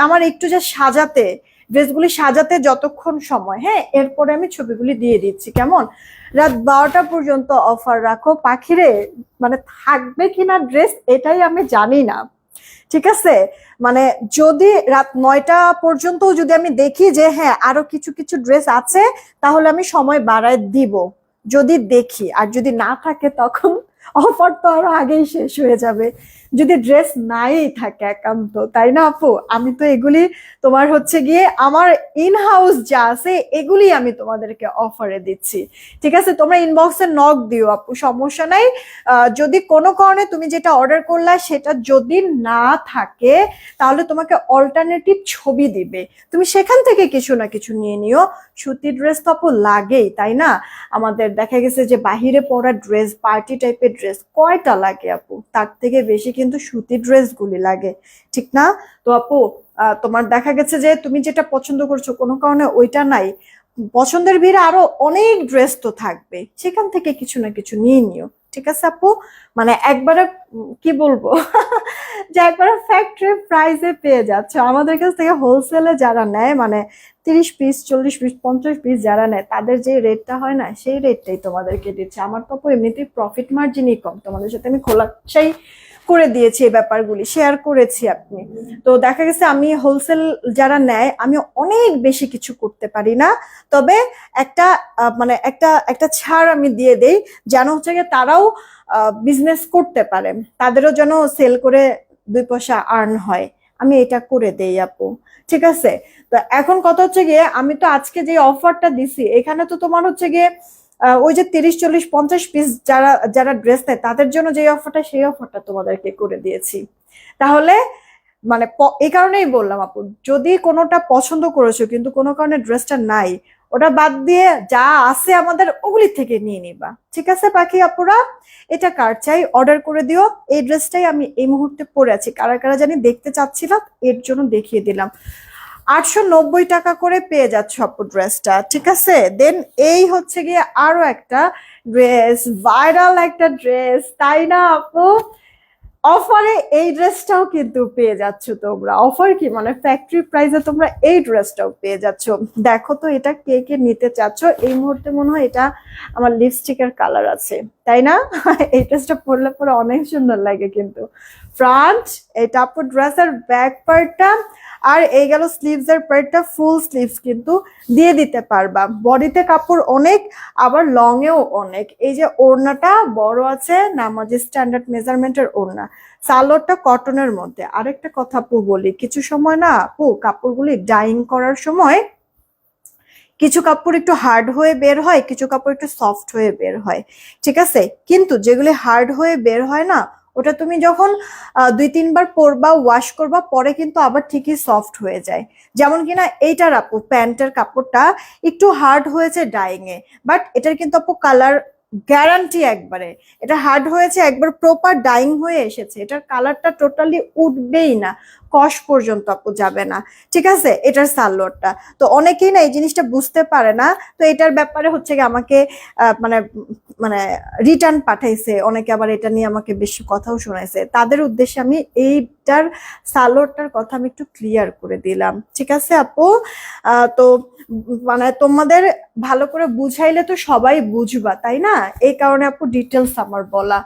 আমার একটু যে সাজাতে, ড্রেসগুলি সাজাতে যতক্ষণ সময়, হ্যাঁ, এরপরে আমি ছবিগুলি দিয়ে দিচ্ছি, কেমন? রাত 12টা পর্যন্ত অফার রাখো পাখিরে, মানে থাকবে কিনা ড্রেস এটাই আমি জানি না, ঠিক আছে? মানে যদি রাত 9টা পর্যন্ত যদি আমি দেখি যে হ্যাঁ আরো কিছু কিছু ড্রেস আছে, তাহলে আমি সময় বাড়ায় দিব, যদি দেখি। আর যদি না থাকে তখন অফার তো আরো আগেই শেষ হয়ে যাবে, যদি ড্রেস নাই থাকে একান্ত, তাই না আপু? আমি তো এগুলি তোমার হচ্ছে গিয়ে আমার ইন হাউস যা আছে এগুলি আমি তোমাদেরকে অফারে দিচ্ছি, ঠিক আছে? তোমরা ইনবক্সে নক দিও আপু, সমস্যা নাই। যদি কোনো কারণে তুমি যেটা অর্ডার করলা সেটা যদি না থাকে, তাহলে তোমাকে অল্টারনেটিভ ছবি দিবে, তুমি সেখান থেকে কিছু না কিছু নিয়ে নিও। সুতির ড্রেস তো আপু লাগেই, তাই না? আমাদের দেখা গেছে যে বাহিরে পরা ড্রেস, পার্টি টাইপের ড্রেস কয়টা লাগে আপু? তার থেকে বেশি কিন্তু সুতির ড্রেস গুলি লাগে, ঠিক না? তো আপু তোমার দেখা গেছে যে তুমি যেটা পছন্দ করছো কোনো কারণে ওইটা নাই, পছন্দের ভিড়ে আরো অনেক ড্রেস তো থাকবে, সেখান থেকে কিছু না কিছু নিয়ে নিও, ঠিক আছে আপু? মানে একবারে কি বলবো যে একবারে ফ্যাক্টরি প্রাইসে পেয়ে যাচ্ছে আমাদের কাছ থেকে। হোলসেলে যারা নেয়, মানে 30 পিস, 40 পিস, 50 পিস যারা নেয়, তাদের যে রেটটা হয় না, সেই রেটটাই তোমাদেরকে দিচ্ছে। আমার তো এমনিতেই প্রফিট মার্জিনই কম, তোমাদের সাথে আমি খোলাসাই করে দিয়েছি, এই ব্যাপারগুলি শেয়ার করেছি আপনি। তো দেখা গেছে আমি হোলসেল যারা নেয়, আমি অনেক বেশি কিছু করতে পারি না, তবে একটা মানে একটা একটা ছাড় আমি দিয়ে দেই, যেন হচ্ছে গিয়ে তারাও বিজনেস করতে পারে, তাদেরও যেন সেল করে 2 পয়সা আর্ন হয়, আমি এটা করে দেই আপু, ঠিক আছে? তো এখন কথা হচ্ছে গিয়ে, আমি তো আজকে যে অফারটা দিছি এখানে তো তোমার হচ্ছে গিয়ে ওই যে 30, 40, 50 পিস যারা যারা ড্রেস নেয় তাদের জন্য যে অফারটা, সেই অফারটা তোমাদেরকে করে দিয়েছি। তাহলে মানে এই কারণেই বললাম আপু, যদি কোনোটা পছন্দ করেছো কিন্তু কোনো কারণে ড্রেসটা নাই, ওটা বাদ দিয়ে যা আছে আমাদের ওগুলি থেকে নিয়ে নিবা, ঠিক আছে পাখি আপুরা? এটা কার চাই অর্ডার করে দিও। এই ড্রেসটাই আমি এই মুহূর্তে পরে আছি, কারা কারা জানি দেখতে চাচ্ছিলাম, এর জন্য দেখিয়ে দিলাম। 890 টাকা করে পেয়ে যাচ্ছ আপু ড্রেসটা, ঠিক আছে? দেন এই হচ্ছে গিয়ে আরো একটা ড্রেস, ভাইরাল একটা ড্রেস, তাই না আপু? অফারে এই ড্রেসটাও কিন্তু পেয়ে যাচ্ছ তোমরা। অফার কি, মানে ফ্যাক্টরি প্রাইসে তোমরা এই ড্রেসটাও পেয়ে যাচ্ছ। দেখো তো এটা কে কে নিতে চাচ্ছ। এই মুহূর্তে মনে হয় এটা আমার লিপস্টিকের কালার আছে, তাই না? এই ড্রেসটা পরলে পরে অনেক সুন্দর লাগে কিন্তু। ফ্রন্ট এটা আপু ড্রেসের ব্যাক পার্টটা, আর এই গেল স্লিভস এর পার্টটা, ফুল স্লিভস কিন্তু দিয়ে দিতে পারবা। বডিতে কাপড় অনেক, আবার লং এও অনেক। এই যে ওড়নাটা বড় আছে, নামাজি স্ট্যান্ডার্ড মেজারমেন্টের ওড়না। সালোয়ারটা কটনের মধ্যে। আরেকটা কথা আপু বলি, কিছু সময় না আপু কাপড়গুলি ডাইং করার সময় কিছু কাপড় একটু হার্ড হয়ে বের হয়, কিছু কাপড় একটু সফট হয়ে বের হয়, ঠিক আছে? কিন্তু যেগুলি হার্ড হয়ে বের হয় না, ওটা তুমি যখন 2-3 বার পরবা, ওয়াশ করবা, পরে কিন্তু আবার ঠিকই সফট হয়ে যায়। যেমন কিনা এইটার আপু প্যান্টের কাপড়টা একটু হার্ড হয়েছে ডাইং এ, বাট এটার কিন্তু আপু কালার গ্যারান্টি একবারে। এটা হার্ড হয়েছে, একবার প্রপার ডাইং হয়ে এসেছে, এটার কালারটা টোটালি উঠবেই না, কষ পর্যন্ত আপু যাবে না। ঠিক আছে, এটার সালোয়ারটা তো অনেকেই না এই জিনিসটা বুঝতে পারে না। তো এটার ব্যাপারে হচ্ছে কি আমাকে মানে মানে রিটার্ন পাঠাইছে অনেকে, আবার এটা নিয়ে আমাকে বেশি কথাও শোনাইছে। তাদের উদ্দেশ্যে আমি এইটার সালোয়ারটার কথা আমি একটু ক্লিয়ার করে দিলাম। ঠিক আছে আপু, তো মানে তোমাদের ভালো করে বুঝাইলে তো সবাই বুঝবা, তাই না? এই কারণে আপু ডিটেলস আমার বলা।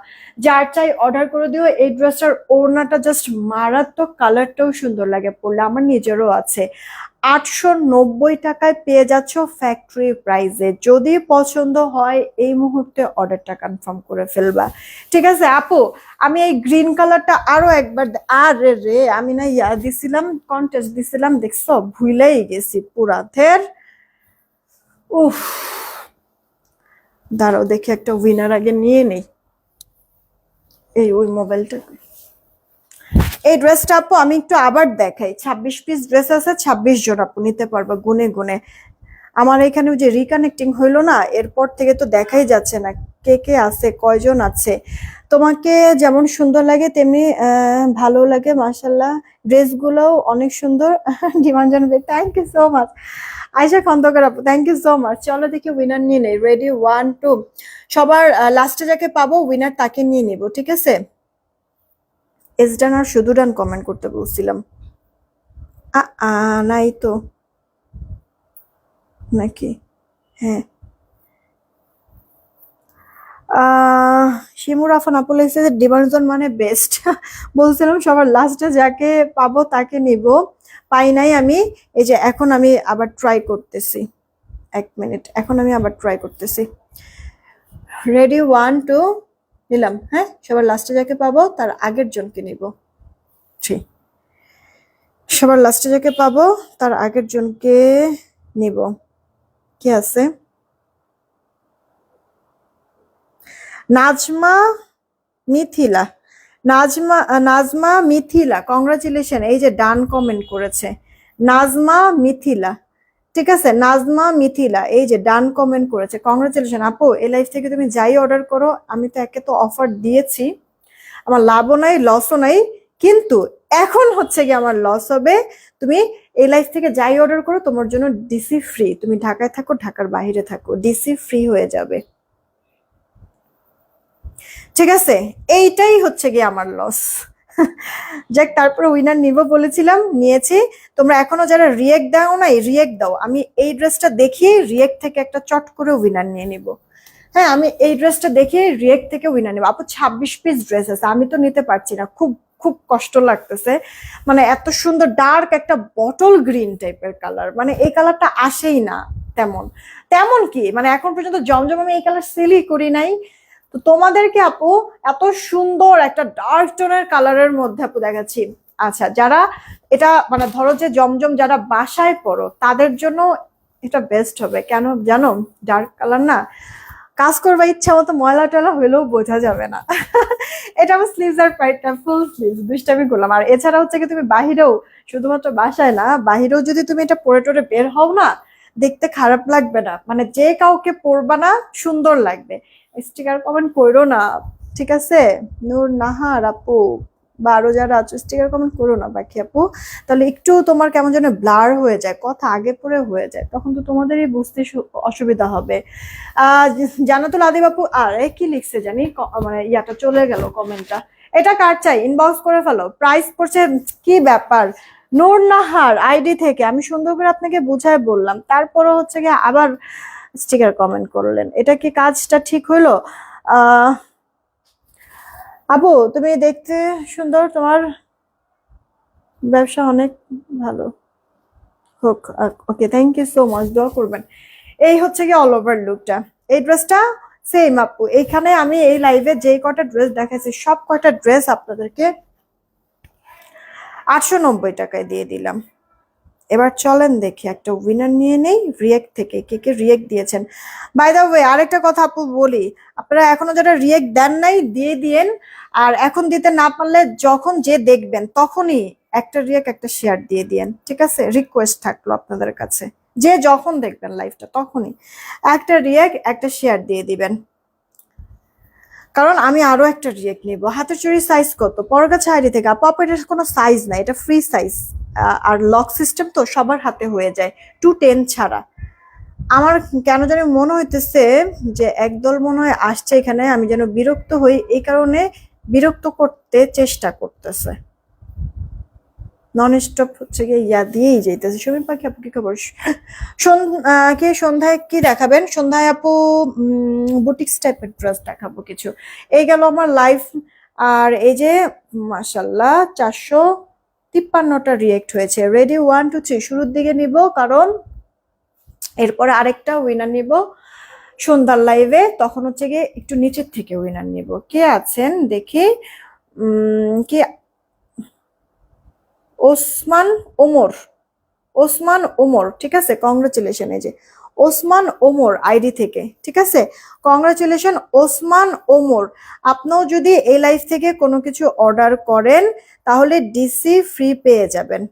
যার চাই অর্ডার করে দিও। এই ড্রেসটার ওড়নাটা জাস্ট মারাত্মক, কালারটাও সুন্দর লাগে পরলে, আমার নিজেরও আছে। 890 টাকায় পেয়ে যাচ্ছ ফ্যাক্টরি প্রাইসে। যদি পছন্দ হয় এই মুহূর্তে অর্ডারটা কনফার্ম করে ফেলবা। ঠিক আছে আপু, আমি এই গ্রিন কালারটা আরো একবার আরে রে, আমি না দিছিলাম, কন্টেস্ট দিছিলাম, দেখছো ভুলেই গেছি পুরা থের। উফ, দাঁড়াও দেখি একটা উইনার আগে নিয়ে নেই। এই ওই মোবাইলটা, এই ড্রেসটা আপু আমি একটু আবার দেখাই। 26 পিস ড্রেস আছে, 26 জন আপু নিতে পারবা গুনে গুনে। আমার এখানে ওই যে রিকানেক্টিং হইলো না, এরপর থেকে তো দেখাই যাচ্ছে না কে কে আছে, কয়জন আছে। তোমাকে যেমন সুন্দর লাগে তেমনি ভালো লাগে মাশাল্লাহ। ড্রেসগুলোও অনেক সুন্দর। ডিমান্ড জানবে, thank you so much. Ayesha Khandakar আপু, থ্যাংক ইউ সো মাচ। চলো দেখি উইনার নিয়ে নেই। রেডি, 1 2। সবার লাস্টে যাকে পাবো উইনার তাকে নিয়ে নিব। ঠিক আছে, এসডান আর শুধু ডান কমেন্ট করতে বলছিলাম। নাই তো নাকি? হ্যাঁ, শিমুর আফান আপু লিখছে যে ডিমার্জন মানে বেস্ট। বলছিলাম সবার লাস্টে যাকে পাবো তাকে নিব, পাই নাই আমি। এই যে এখন আমি আবার ট্রাই করতেছি, 1 মিনিট, এখন আমি আবার ট্রাই করতেছি। রেডি, 1 2, নিলাম। হ্যাঁ, সবার লাস্টে যাকে পাবো তার আগের জনকে নিব। 3, সবার লাস্টে যাকে পাবো তার আগের জনকে নিব। কি আছে? নাজমা মিথিলা, নাজমা মিথিলা, কংগ্রাচুলেশন। এই যে ডান কমেন্ট করেছে নাজমা মিথিলা। ঠিক আছে, নাজমা মিথিলা এই যে ডান কমেন্ট করেছে, কংগ্রাচুলেশন আপু। এই লাইফ থেকে তুমি যাই অর্ডার করো, আমি তো একে তো অফার দিয়েছি, আমার লাভও নাই লসও নাই, কিন্তু এখন হচ্ছে কি আমার লস হবে। তুমি এই লাইফ থেকে যাই অর্ডার করো তোমার জন্য ডিসি ফ্রি। তুমি ঢাকায় থাকো, ঢাকার বাইরে থাকো, ডিসি ফ্রি হয়ে যাবে। ঠিক আছে, এইটাই হচ্ছে গিয়ে আমার লস। যাক, তারপরে উইনার নিব বলেছিলাম, নিয়েছি। তোমরা এখনো যারা রিয়েক্ট দাও না, রিয়েক্ট দাও। আমি এই ড্রেসটা দেখিয়ে রিয়েক্ট থেকে একটা চট করে উইনার নিয়ে নিব। হ্যাঁ, আমি এই ড্রেসটা দেখিয়ে রিয়েক্ট থেকে উইনার নিব। আপু 26 পিস ড্রেস আছে, আমি তো নিতে পারছি না, খুব খুব কষ্ট লাগতেছে। মানে এত সুন্দর ডার্ক একটা বটল গ্রিন টাইপের কালার, মানে এই কালারটা আসেই না তেমন। তেমন কি মানে এখন পর্যন্ত জমজম আমি এই কালার সেলই করি নাই। তো তোমাদেরকে আপু এত সুন্দর একটা ডার্ক টোনের কালারের মধ্যে আপু দেখাচ্ছি। আচ্ছা, যারা এটা মানে ধরো যে জমজম যারা বাসায় পড়ো তাদের জন্য এটা বেস্ট হবে। কেন জানো? ডার্ক কালার না, কাজ করবা ইচ্ছা মতো, ময়লা টয়লা হইলেও বোঝা যাবে না। এটা আমার স্লিভস আর পাইটটা ফুল স্লিভস, দুষ্টামি করলাম। আর এছাড়া হচ্ছে কি তুমি বাহিরেও, শুধুমাত্র বাসায় না, বাহিরেও যদি তুমি এটা পরে টরে বের হও না, দেখতে খারাপ লাগবে না, মানে যে কাউকে পরবা না সুন্দর লাগবে। স্টিকার কমেন্ট করো না, ঠিক আছে? নূর নাহার আপু বা আরো যারা আছো স্টিকার কমেন্ট করো না বাকি আপু, তাহলে একটু তোমার কেমন যেন ব্লার হয়ে যায়, কথা আগে পরে হয়ে যায়, তখন তো তোমাদেরই বুঝতে অসুবিধা হবে। জান্নাতুল আদিব আপু, আর কি লিখছে জানি, মানে ইয়াটা চলে গেল কমেন্টটা। এটা কার চাই ইনবক্স করে ফেলো। প্রাইস পড়ছে কি ব্যাপার? নূর নাহার আইডি থেকে আমি সুন্দর করে আপনাকে বুঝায় বললাম, তারপরে হচ্ছে গিয়ে আবার স্টিকার কমেন্ট করলেন। এটা কি কাজটা ঠিক হইলো? আপু তুমি দেখতে সুন্দর, তোমার ব্যবসা অনেক ভালো হোক। ওকে, থ্যাংক ইউ সো মাচ, দোয়া করবেন। এই হচ্ছে কি অল ওভার লুকটা। এই ড্রেসটা সেম আপু, এইখানে আমি এই লাইভে যে কটা ড্রেস দেখাইছি সব কয়টা ড্রেস আপনাদেরকে 890 টাকায় দিয়ে দিলাম। এবার চলেন দেখি একটা উইনার নিয়ে নেই রিয়েক্ট থেকে, কে কে রিয়েক্ট দিয়েছেন। বাই দ্য ওয়ে আরেকটা কথা আপু বলি, আপনারা এখনো যারা রিয়েক্ট দেন নাই দিয়ে দিয়েন। আর এখন দিতে না পারলে যখন যে দেখবেন তখনই একটা রিয়েক্ট একটা শেয়ার দিয়ে দিয়েন। ঠিক আছে, রিকোয়েস্ট থাকলো আপনাদের কাছে, যে যখন দেখবেন লাইভটা তখনই একটা রিয়েক্ট একটা শেয়ার দিয়ে দিবেন। কারণ আমি আরো একটা রিয়েক্ট নিব। হাতের চুড়ির সাইজ কত? পরগাছা আইডি থেকে আপু, আপু এটার কোনো সাইজ নাই, এটা ফ্রি সাইজ। আর লক সিস্টেম তো সবার হাতে হয়ে যায় 210 ছাড়া। আমার কেন জানি মনে হইতেছে যে একদল মনে হয় আসছে এখানে, আমি যেন বিরক্ত হই, এই কারণে বিরক্ত করতে চেষ্টা করতেছে। নন স্টপ হচ্ছে গিয়ে ইয়া দিয়েই যাইতেছে। সুমিন পাখি আপু কি খবর? কে সন্ধ্যায় কি দেখাবেন? সন্ধ্যায় আপু বুটিক্স টাইপের ড্রেস দেখাবো কিছু। এই গেল আমার লাইফ। আর এই যে মাশাল্লাহ 453টা রিয়েক্ট হয়েছে। রেডি 1 2 3 শুরুর দিকে নিব, কারণ এরপরে আরেকটা উইনার নিব সন্ধ্যার লাইভে, তখন হচ্ছে গিয়ে একটু নিচের থেকে উইনার নিব। কে আছেন দেখি। কি ওসমান ওমর, ওসমান ওমর, ঠিক আছে, কংগ্রাচুলেশন। এই যে ওসমান ওমর আইডি থেকে, ঠিক আছে, কংগ্রাচুলেশন ওসমান ওমর। আপনিও যদি এই লাইভ থেকে কোনো কিছু অর্ডার করেন তাহলে ডিসি ফ্রি পেয়ে যাবেন,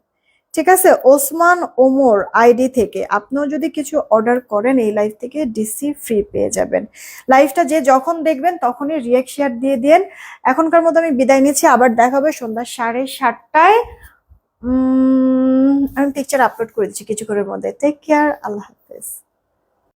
ঠিক আছে। ওসমান ওমর আইডি থেকে আপনিও যদি কিছু অর্ডার করেন এই লাইভ থেকে ডিসি ফ্রি পেয়ে যাবেন। লাইভটা যে যখন দেখবেন তখনই রিয়েক্ট শেয়ার দিয়ে দিন। এখনকার মতো আমি বিদায় নিচ্ছি, আবার দেখা হবে সন্ধ্যা 7:30টায়। আমি পিকচার আপলোড করে দিচ্ছি কিছুক্ষণের মধ্যে। টেক কেয়ার, আল্লাহ হাফেজ।